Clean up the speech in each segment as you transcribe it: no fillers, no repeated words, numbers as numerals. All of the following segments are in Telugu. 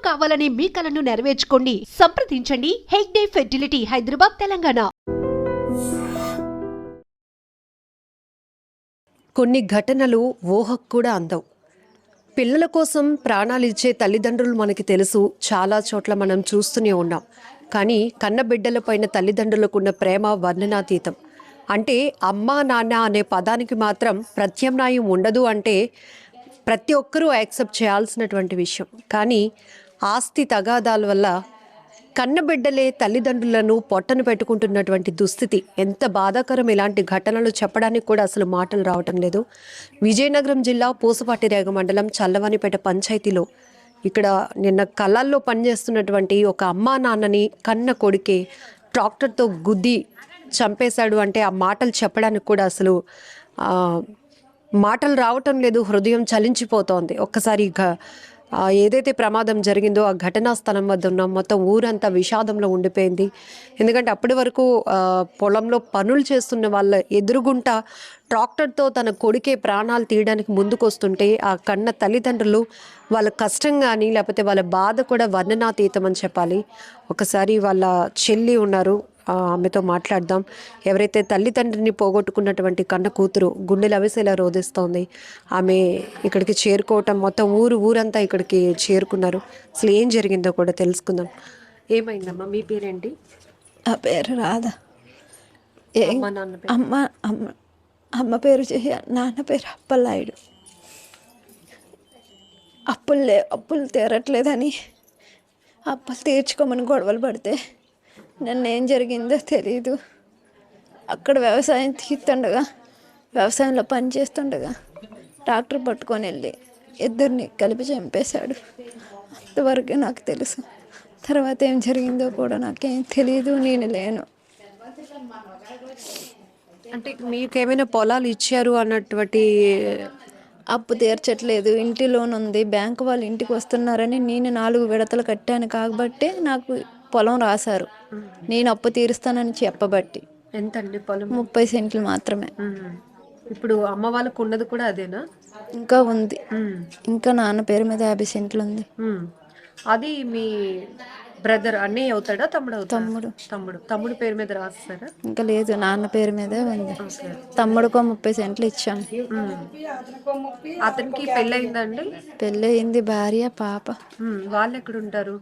కావాలనే మీ కలను నెరవేర్చుకోండి. సంప్రదించండి హెగ్డే ఫెర్టిలిటీ, హైదరాబాద్, తెలంగాణ. కొన్ని ఘటనలు ఊహకు కూడా అందవు. పిల్లల కోసం ప్రాణాలు ఇచ్చే తల్లిదండ్రులు మనకి తెలుసు, చాలా చోట్ల మనం చూస్తూనే ఉన్నాం. కానీ కన్నబిడ్డల పైన తల్లిదండ్రులకు ఉన్న ప్రేమ వర్ణనాతీతం. అంటే అమ్మా నాన్న అనే పదానికి మాత్రం ప్రత్యామ్నాయం ఉండదు అంటే ప్రతి ఒక్కరూ యాక్సెప్ట్ చేయాల్సినటువంటి విషయం. కానీ ఆస్తి తగాదాల వల్ల కన్నబిడ్డలే తల్లిదండ్రులను పొట్టను పెట్టుకుంటున్నటువంటి దుస్థితి ఎంత బాధాకరం. ఇలాంటి ఘటనలు చెప్పడానికి కూడా అసలు మాటలు రావటం లేదు. విజయనగరం జిల్లా పూసపాటిరేగ మండలం చల్లవానిపేట పంచాయతీలో ఇక్కడ నిన్న కళ్ళల్లో పనిచేస్తున్నటువంటి ఒక అమ్మా నాన్నని కన్న కొడుకే ట్రాక్టర్తో గుద్ది చంపేశాడు అంటే ఆ మాటలు చెప్పడానికి కూడా అసలు మాటలు రావటం లేదు. హృదయం చలించిపోతోంది. ఒక్కసారి ఏదైతే ప్రమాదం జరిగిందో ఆ ఘటనా స్థలం వద్ద ఉన్న మొత్తం ఊరంతా విషాదంలో ఉండిపోయింది. ఎందుకంటే అప్పటి వరకు పొలంలో పనులు చేస్తున్న వాళ్ళ ఎదురుగుంట ట్రాక్టర్తో తన కొడుకే ప్రాణాలు తీయడానికి ముందుకొస్తుంటే ఆ కన్న తల్లిదండ్రులు వాళ్ళ కష్టం కానీ లేకపోతే వాళ్ళ బాధ కూడా వర్ణనాతీతం అని చెప్పాలి. ఒకసారి వాళ్ళ చెల్లి ఉన్నారు, ఆమెతో మాట్లాడదాం. ఎవరైతే తల్లిదండ్రిని పోగొట్టుకున్నటువంటి కన్న కూతురు గుండెలు అవిసేలా రోధిస్తోంది. ఆమె ఇక్కడికి చేరుకోవటం, మొత్తం ఊరంతా ఇక్కడికి చేరుకున్నారు. అసలు ఏం జరిగిందో కూడా తెలుసుకుందాం. ఏమైందమ్మా? మీ పేరేంటి? ఆ పేరు రాధా. అమ్మ నాన్న పేరు? అమ్మ పేరు చెయ్య, నాన్న పేరు అప్పలనాయుడు. అప్పులు తీరట్లేదని అప్పులు తీర్చుకోమని గొడవలు పడితే నన్ను ఏం జరిగిందో తెలీదు. అక్కడ వ్యవసాయం తీస్తుండగా, వ్యవసాయంలో పని చేస్తుండగా ట్రాక్టర్ పట్టుకొని వెళ్ళి ఇద్దరిని కలిపి చంపేశాడు. అంతవరకే నాకు తెలుసు. తర్వాత ఏం జరిగిందో కూడా నాకేం తెలియదు. నేను లేను. అంటే మీకేమైనా పొలాలు ఇచ్చారు అన్నటువంటి? అప్పు తీర్చట్లేదు, ఇంటి లోన్ ఉంది, బ్యాంకు వాళ్ళు ఇంటికి వస్తున్నారని నేను 4 విడతలు కట్టాను కాబట్టి నాకు పొలం రాశారు. నేను అప్పు తీరుస్తానని చెప్పబట్టి. ఎంతండి పొలం? 30 సెంట్లు మాత్రమే. ఇప్పుడు అమ్మ వాళ్ళకు ఉన్నది కూడా అదేనా? ఇంకా ఉంది. ఇంకా నాన్న పేరు మీద 50 సెంట్లు ఉంది. అది మీ బ్రదర్ అన్నయ్య అవుతాడా? తమ్ముడు. తమ్ముడు పేరు మీద రాస్తారా? ఇంకా లేదు, నాన్న పేరు మీదే ఉంది. తమ్ముడికో 30 సెంట్లు ఇచ్చాం. అతనికి పెళ్ళయిందండి? పెళ్ళయింది, భార్య పాప. వాళ్ళు ఎక్కడ ఉంటారు?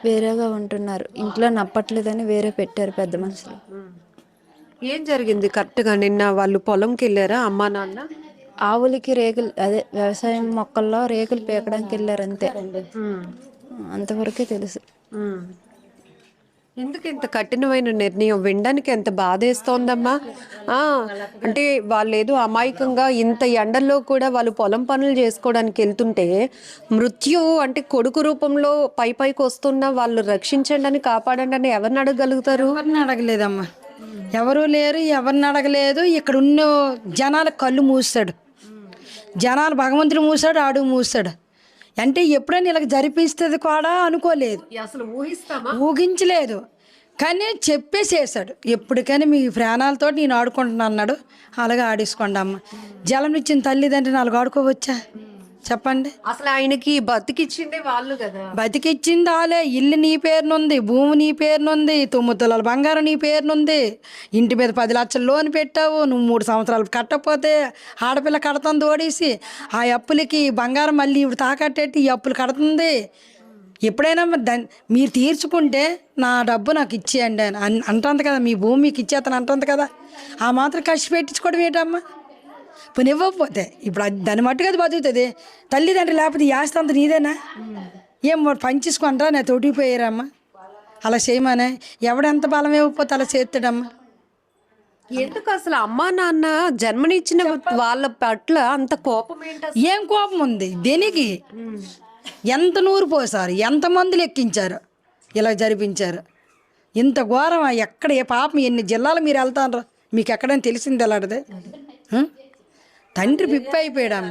వేరేగా ఉంటున్నారు. ఇంట్లో నప్పట్లేదని వేరే పెట్టారు పెద్ద మనుషులు. ఏం జరిగింది కరెక్ట్గా? నిన్న వాళ్ళు పొలంకి వెళ్ళారా అమ్మా నాన్న? ఆవులకి రేకులు, అదే వ్యవసాయం మొక్కల్లో రేకులు పీకడానికి వెళ్ళారు అంతే. అంతవరకే తెలుసు. ఎందుకు ఇంత కఠినమైన నిర్ణయం? వినడానికి ఎంత బాధేస్తోందమ్మా. అంటే వాళ్ళు ఏదో అమాయకంగా ఇంత ఎండల్లో కూడా వాళ్ళు పొలం పనులు చేసుకోవడానికి వెళ్తుంటే మృత్యువు అంటే కొడుకు రూపంలో పైకి వస్తున్నా వాళ్ళు రక్షించండి అని, కాపాడండి అని ఎవరిని అడగగలుగుతారు? ఎవరిని అడగలేదమ్మా, ఎవరూ లేరు, ఎవరిని అడగలేదు. ఇక్కడ ఉన్న జనాల కళ్ళు మూసాడు, జనాలు భగవంతుడు మూసాడు, ఆడు మూసాడు. అంటే ఎప్పుడైనా ఇలా జరిపిస్తుంది కూడా అనుకోలేదు, అసలు ఊహించలేదు. కానీ చెప్పేసేసాడు, ఎప్పటికైనా మీ ప్రాణాలతో నేను ఆడుకుంటున్నా అన్నాడు. అలాగే ఆడేసుకోండి అమ్మ. జలం ఇచ్చిన తల్లిదండ్రిని అలాగ ఆడుకోవచ్చా చెప్పండి? అసలు ఆయనకి బతికిచ్చిందే వాళ్ళు కదా. బతికిచ్చింది వాళ్ళే. ఇల్లు నీ పేరునుంది, భూమి నీ పేరునుంది, 9 తులాల బంగారం నీ పేరునుంది, ఇంటి మీద 10 లక్షలు లోన్ పెట్టావు. నువ్వు 3 సంవత్సరాలు కట్టకపోతే ఆడపిల్ల కడుతుంది ఓడేసి. ఆ అప్పులకి బంగారం మళ్ళీ ఇప్పుడు తాకట్టేట్టి ఈ అప్పులు కడుతుంది. ఎప్పుడైనా మీరు తీర్చుకుంటే నా డబ్బు నాకు ఇచ్చేయండి అని అంటుంది కదా. మీ భూమి మీకు ఇచ్చేతను అంటుంది కదా. ఆ మాత్రం ఖర్చు పెట్టించుకోవడం ఏంటమ్మా? ఇప్పుడు ఇవ్వకపోతే ఇప్పుడు దాన్ని మట్టుకు అది బతుకుతుంది. తల్లిదండ్రులు లేకపోతే ఈ ఆస్తి అంతా నీదేనా? ఏం పంచేసుకుంటారా? నేను తోటిపోయారమ్మా. అలా చేయమనే ఎవడెంత బలం ఇవ్వకపోతే అలా చేస్తాడమ్మా. ఎందుకు అసలు అమ్మా నాన్న జన్మనిచ్చిన వాళ్ళ పట్ల అంత కోపం ఏంటి? ఏం కోపం ఉంది దేనికి? ఎంత నూరు పోసారు, ఎంతమంది ఎక్కించారు, ఇలా జరిపించారు. ఇంత ఘోరం ఎక్కడ ఏ పాపం ఎన్ని జిల్లాలు మీరు వెళ్తారు? మీకు ఎక్కడైనా తెలిసింది ఎలాంటిది? తండ్రి పిప్పి అయిపోయాడు.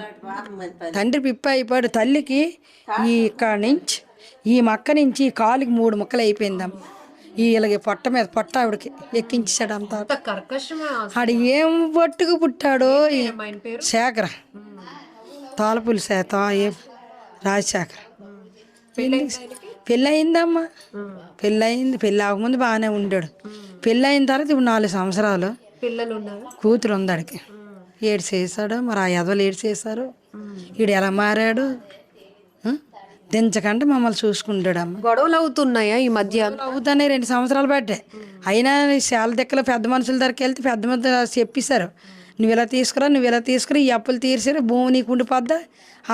తండ్రి పిప్పి అయిపోయాడు. తల్లికి ఈ ఇక్కడ నుంచి ఈ మక్క నుంచి ఈ కాలుకి 3 ముక్కలు అయిపోయిందమ్మ. ఈ ఇలాగే పొట్ట మీద పొట్ట ఆవిడకి ఎక్కించాడు. అంత ఆడు ఏం పట్టుకు పుట్టాడో. శేఖర తోలపులి రాజశేఖర్ పెళ్ళి అయిందమ్మా, పెళ్ళి అయింది. పెళ్ళి అవ్వకముందు బాగానే ఉండాడు. పెళ్ళి అయిన తర్వాత ఇప్పుడు 4 సంవత్సరాలు పిల్లలు ఉన్నారు? కూతురు ఉంది ఆడికి. ఏడు చేశాడు మరి, ఆ ఎదవలు ఏడు చేశారు. ఈడు ఎలా మారాడు, దించకంటే మమ్మల్ని చూసుకుంటాడమ్మ. గొడవలు అవుతున్నాయా ఈ మధ్య? అవుతానే 2 సంవత్సరాలు పట్టే. అయినా చాలా దిక్కలు పెద్ద మనుషుల దగ్గరికి వెళ్తే పెద్ద మంది చెప్పేశారు, నువ్వు ఇలా తీసుకురా, ఈ అప్పులు తీర్చారు, భూమి నీకు ఉండిపోద్దా,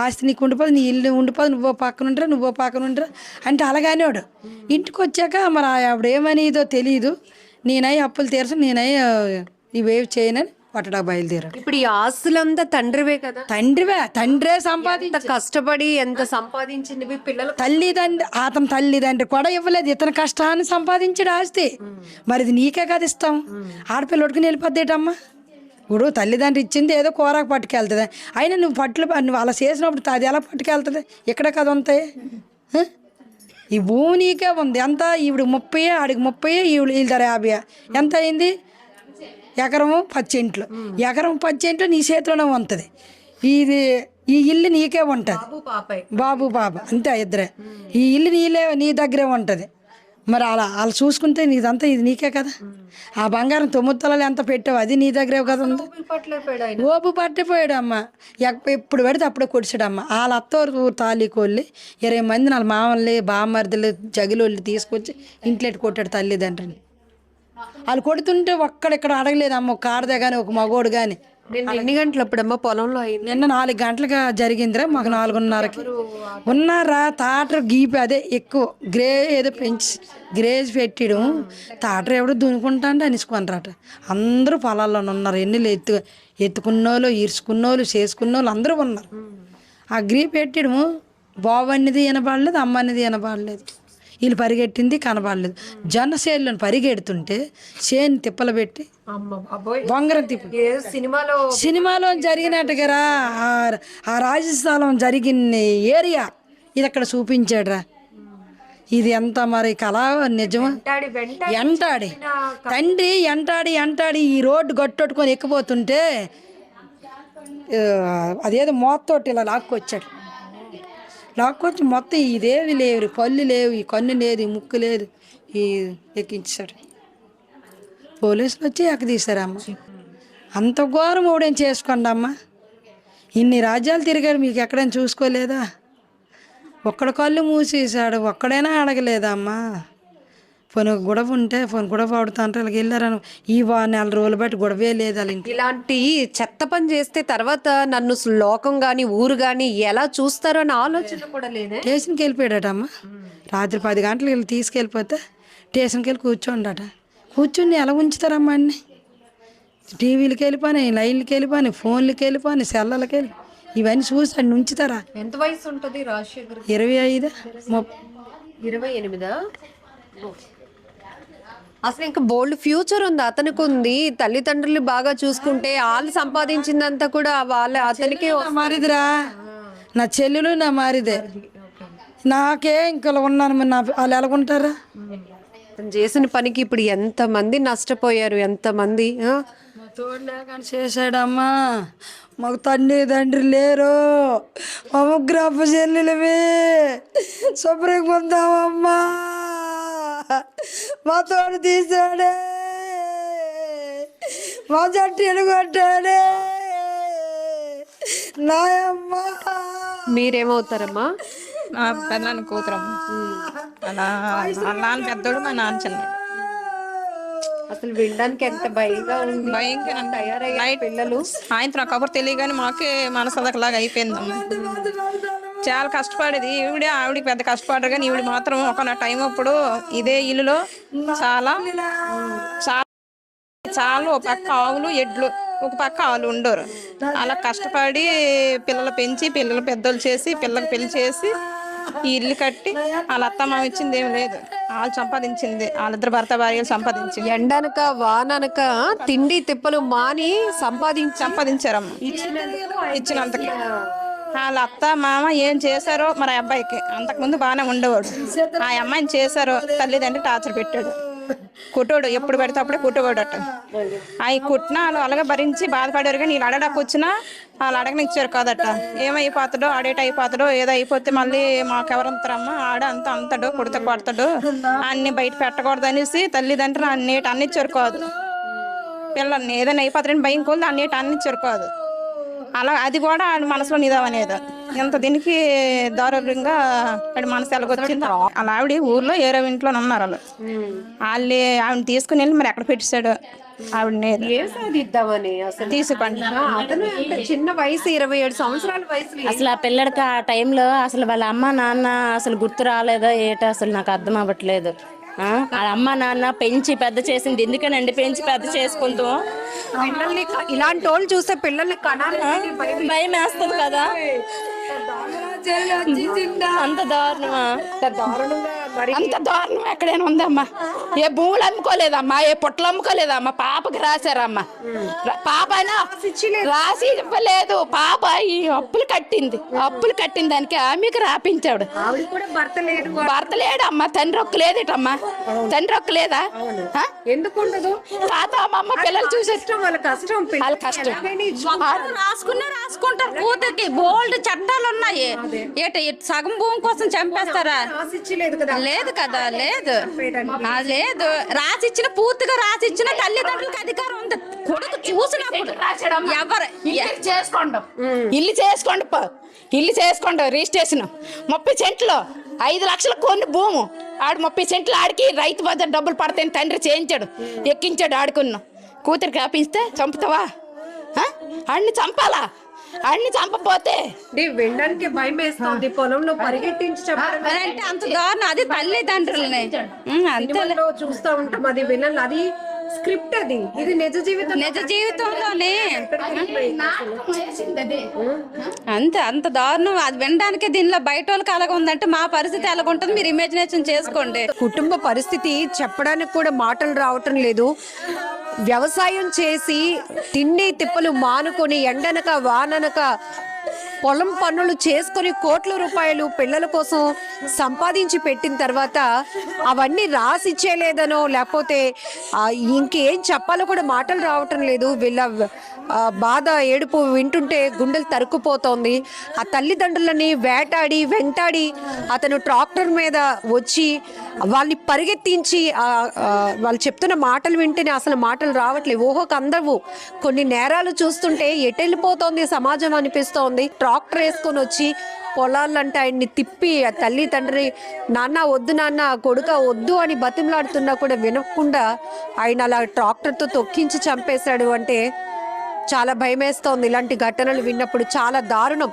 ఆస్తి నీకు ఉండిపోదు, నీ ఇల్లు ఉండిపోదు, నువ్వో పక్కన ఉండరా అంటే అలాగానే వాడు. ఇంటికి వచ్చాక మరి ఆవిడ ఏమనిదో తెలియదు, నేనై అప్పులు తీర్చు, నేనై ఇవేవి చేయనని పట్టడా బయలుదేరాడు. ఇప్పుడు ఈ ఆస్తులంతా తండ్రివే కదా? తండ్రే సంపాదించ కష్టపడి ఎంత సంపాదించింది పిల్లలు? అతని తల్లిదండ్రి కూడా ఇవ్వలేదు, ఇతని కష్టాన్ని సంపాదించాడు ఆస్తి. మరి ఇది నీకే కదా ఇస్తాం, ఆడపిల్ల ఉడుకుని వెళ్ళిపోద్దేటమ్మా. ఇప్పుడు తల్లిదండ్రి ఇచ్చింది ఏదో కూరకు పట్టుకెళ్తుంది, అయినా నువ్వు అలా చేసినప్పుడు అది ఎలా పట్టుకెళ్తుంది? ఇక్కడ కదా ఉంటాయి. ఈ భూమి నీకే ఉంది. ఎంత ఈవిడ 30, ఆడికి 30, వీళ్ళ ధర 50. ఎంత అయింది? ఎకరము 10 సెంట్లు. ఎకరం 10 సెంట్లు నీ చేతిలోనే ఉంటుంది. ఈ ఇల్లు నీకే ఉంటుంది, బాబు పాప అంతే ఇద్దరే. ఈ ఇల్లు నీ దగ్గరే ఉంటుంది. మరి అలా చూసుకుంటే నీదంతా ఇది నీకే కదా. ఆ బంగారం 9 తులాలు ఎంత పెట్టావు, అది నీ దగ్గరే కదా ఉంది. ఓపు పట్టిపోయాడు అమ్మ. ఎప్పుడు పెడితే అప్పుడే కొడిచాడమ్మ. వాళ్ళ అత్తవారు తాళీకోళ్ళి 20 మంది వాళ్ళ మామల్ని బామ్మర్దులు జగిలోళ్ళు తీసుకొచ్చి ఇంట్లో కొట్టాడు తల్లిదండ్రిని. వాళ్ళు కొడుతుంటే ఒక్కడెక్కడ అడగలేదమ్మ, ఒక ఆడదే కానీ ఒక మగోడు కానీ. ఎన్ని గంటలు అప్పుడమ్మా పొలంలో అయింది? నిన్న 4 గంటలుగా జరిగిందిరా, మాకు 4:30కి ఉన్నారా. తాటరు గీపి అదే ఎక్కువ ఏదో పెంచి గ్రేజ్ పెట్టడం, తాటరు ఎవడో దునుకుంటాండి అనేసుకున్నారట. అందరూ పొలాల్లోనే ఉన్నారు. ఎన్ని ఎత్తుకున్నోళ్ళు, ఈర్చుకున్నోళ్ళు, చేసుకున్నోళ్ళు అందరూ ఉన్నారు. ఆ గ్రీ పెట్టడము బాబు అన్నది వినపడలేదు, అమ్మ అన్నది వినపడలేదు. వీళ్ళు పరిగెట్టింది కనబడలేదు. జనసేనలను పరిగెడుతుంటే చేను తిప్పలు పెట్టి బొంగరం తిప్పి సినిమాలో జరిగినట్టుగా ఆ రాజస్థానం జరిగిన ఏరియా ఇది అక్కడ చూపించాడురా. ఇది ఎంత మరి కళ నిజమా? ఎంటాడి తండ్రి ఎంటాడి ఈ రోడ్డు గట్టొట్టుకొని ఎక్కిపోతుంటే అదేదో మోత్తోటి ఇలా లాక్కొచ్చి మొత్తం ఇదేవి లేవు, పళ్ళు లేవు, ఈ కన్ను లేదు, ఈ ముక్కు లేదు, ఈ ఎక్కించాడు. పోలీసులు వచ్చి ఎక్కదీశారమ్మ. అంత ఘోరం ఓడేం చేసుకోండి అమ్మ. ఇన్ని రాజ్యాలు తిరిగాడు, మీకు ఎక్కడైనా చూసుకోలేదా? ఒక్కడ కళ్ళు మూసేసాడు, ఒక్కడైనా అడగలేదా అమ్మా? పోనీ గొడవ ఉంటే గొడవ ఆడుతుంటే వాళ్ళకి వెళ్ళారని ఈ 4 రోజులు బట్టి గొడవే లేదు వాళ్ళ ఇంట్లో. ఇలాంటి చెత్త పని చేస్తే తర్వాత నన్ను లోకం గాని ఊరు గాని ఎలా చూస్తారో అని ఆలోచన కూడా లేదే. స్టేషన్కి వెళ్ళిపోయాడట అమ్మ. రాత్రి 10 గంటలకు వెళ్ళి తీసుకెళ్ళిపోతే స్టేషన్కి వెళ్ళి కూర్చోండట. కూర్చుని ఎలా ఉంచుతారమ్మా అన్ని? టీవీలకి వెళ్ళిపోయి, లైన్లకి వెళ్ళిపోయి, ఫోన్లకి వెళ్ళిపోయి, సెల్లలకి వెళ్ళి ఇవన్నీ చూసి అన్ని ఉంచుతారా? ఎంత వయసు ఉంటుంది రాజశేఖర్? 25, 28. అసలు ఇంకా బోల్డ్ ఫ్యూచర్ ఉంది అతనికి. ఉంది తల్లిదండ్రులు బాగా చూసుకుంటే వాళ్ళు సంపాదించిందంతా కూడా అతనికి మారిదిరా. నా చెల్లెలు నా మారిదే, నాకే ఇంకా ఉన్నాను. వాళ్ళు ఎలాగుంటారా? చేసిన పనికి ఇప్పుడు ఎంతమంది నష్టపోయారు, ఎంతమంది తోడలేక చేశాడమ్మా. మాకు తండ్రి లేరు, మా ముగ్గురు అప్ప చెల్లెలమే శుభ్రంగా పొందామమ్మా. మా తోడు తీసాడే, మా జట్టు ఎలుగొట్టాడే నాయమ్మా. మీరేమవుతారమ్మా? మా పెద్దనాన్న కూతురమ్మ. అలా నాన్న పెద్దోడు, మా నాన్న చిన్నోడు. అసలు వినడానికి ఎంత భయంగా ఉంది. నైట్ పిల్లలు సాయంత్రం కబురు తెలియగానే మాకే మనసు అదకలాగా అయిపోయిందమ్మ. చాలా కష్టపడేది ఆవిడికి పెద్ద కష్టపడరు కానీ ఈవిడ మాత్రం ఒక టైం అప్పుడు ఇదే ఇల్లులో చాలా ఒక పక్క ఆవులు, ఎడ్లు, ఒక పక్క ఆవులు ఉండరు. అలా కష్టపడి పిల్లలు పెంచి, పిల్లలు పెద్దోళ్ళు చేసి, పిల్లలకు పెళ్లి చేసి ఈ ఇల్లు కట్టి వాళ్ళ అత్తమ్మ ఇచ్చింది ఏం లేదు, వాళ్ళు సంపాదించింది. వాళ్ళిద్దరు భార్యలు సంపాదించింది. ఎండనక వాననక తిండి తిప్పలు మాని సంపాదించారమ్మ. ఇచ్చినంతకి వాళ్ళ అత్త మామ ఏం చేశారో మరి అబ్బాయికి. అంతకుముందు బాగానే ఉండేవాడు, ఆ అమ్మాయిని చేశారో తల్లిదండ్రి టార్చర్ పెట్టాడు. కుట్టోడు ఎప్పుడు పెడితే అప్పుడే కుట్టోడట. అవి కుట్టినా వాళ్ళు అలాగే భరించి బాధపడారు. కానీ వీళ్ళు అడగడానికి వచ్చినా వాళ్ళు అడగనిచ్చారు కాదట. ఏమైపోతాడో ఆడేట అయిపోతాడో ఏదో అయిపోతే మళ్ళీ మాకెవరంతారమ్మా ఆడ అంత అంతాడు కుడితే కొడతాడు అన్ని బయట పెట్టకూడదు అనేసి తల్లిదండ్రులు అన్నిటి అన్నిచ్చారు కాదు. పిల్లల్ని ఏదైనా అయిపోతాడని భయం కొద్ది అన్నిటి అన్నిచ్చారు కాదు. అలా అది కూడా ఆడ మనసులో నిదావనేది. ఇంత దీనికి దారుణంగా మనసు ఎలాగొచ్చింది. అలా ఆవిడ ఊర్లో ఏరో ఇంట్లో ఉన్నారు వాళ్ళు. ఆవిడ తీసుకుని వెళ్ళి మరి ఎక్కడ పెట్టేశాడు ఆవిడని సాధిద్దామని అసలు తీసుకోండి. అతను అంటే చిన్న వయసు 27 సంవత్సరాల వయసు. అసలు ఆ పిల్లడికి ఆ టైంలో అసలు వాళ్ళ అమ్మ నాన్న అసలు గుర్తు రాలేదో ఏటో అసలు నాకు అర్థం అవ్వట్లేదు. వాళ్ళ అమ్మ నాన్న పెంచి పెద్ద చేసింది ఎందుకనండి, పెంచి పెద్ద చేసుకుంటాం. పిల్లల్ని ఇలాంటి వాళ్ళు చూస్తే పిల్లల్ని కనాలని భయం వేస్తుంది కదా. అంత దారుణమా? అంత దారుణం ఎక్కడైనా ఉందమ్మా. ఏ భూములు అమ్ముకోలేదమ్మా, ఏ పొట్టలు అమ్ముకోలేదమ్మా. పాపకి రాశారమ్మా. పాప అయినా రాసి ఇవ్వలేదు. పాప ఈ అప్పులు కట్టిన దానికి ఆమెకి రాపించాడు. భర్త లేడమ్మా, తండ్రి ఒక్క లేదేటమ్మా. తండ్రి ఒక్క లేదా? ఎందుకు ఉండదు? తాత అమ్మమ్మ పిల్లలు చూసే వాళ్ళ కష్టం వాళ్ళ కష్టం. రాసుకుంటారు. కూతురికి బోల్డ్ చట్టాలు ఉన్నాయి. సగం భూమి కోసం చంపేస్తారా? లేదు కదా, లేదు లేదు. రాసిచ్చిన పూర్తిగా రాసిచ్చిన తల్లిదండ్రులకు అధికారం ఉంది. కొడుకు చూసినప్పుడు ఎవరు ఇల్లు చేసుకోండి రిజిస్ట్రేషన్ 30 సెంట్లు 5 లక్షల కొన్ని భూము. ఆడు 30 సెంట్లు ఆడికి రైతు బజార్ డబ్బులు పడతాయని తండ్రి చేయించాడు, ఎక్కించాడు. ఆడుకున్నాం కూతురికి ఆపింస్తే చంపుతావా? ఆడిని చంపాలా? ఆడిని చంపపోతే వినడానికి భయం వేస్తుంది. పొలంలో పరిగెట్టించి చెప్పడం అంటే అంత దారుణం. అది తల్లిదండ్రులని అంతే చూస్తూ ఉంటాం. అది వినాలి, అది స్క్రిప్ట్. అది ఇది నిజ జీవితంలోనే అంతే. అంత దారుణం. అది వినడానికి దీనిలో బయట వాళ్ళకి అలాగ ఉందంటే మా పరిస్థితి ఎలాగ ఉంటుంది మీరు ఇమాజినేషన్ చేసుకోండి. కుటుంబ పరిస్థితి చెప్పడానికి కూడా మాటలు రావటం లేదు. వ్యవసాయం చేసి తిండి తిప్పలు మానుకొని ఎండనక వాననక పొలం పనులు చేసుకొని కోట్ల రూపాయలు పిల్లల కోసం సంపాదించి పెట్టిన తర్వాత అవన్నీ రాసిచ్చేలేదనో లేకపోతే ఇంకేం చెప్పాలో కూడా మాటలు రావటం లేదు. వీళ్ళ బాధ ఏడుపు వింటుంటే గుండెలు తరుక్కుపోతోంది. ఆ తల్లిదండ్రులని వెంటాడి అతను ట్రాక్టర్ మీద వచ్చి వాళ్ళని పరిగెత్తించి వాళ్ళు చెప్తున్న మాటలు వింటేనే అసలు మాటలు రావట్లేదు. ఓహోకి అందవు. కొన్ని నేరాలు చూస్తుంటే ఎటెళ్ళిపోతోంది సమాజం అనిపిస్తోంది. ట్రాక్టర్ వేసుకొని వచ్చి పొలాలంటే ఆయన్ని తిప్పి తల్లి తండ్రి నాన్న వద్దు, నాన్న కొడుక వద్దు అని బతిమలాడుతున్నా కూడా వినకుండా ఆయన అలా ట్రాక్టర్తో తొక్కించి చంపేశాడు అంటే చాలా భయమేస్తోంది. ఇలాంటి ఘటనలు విన్నప్పుడు చాలా దారుణం.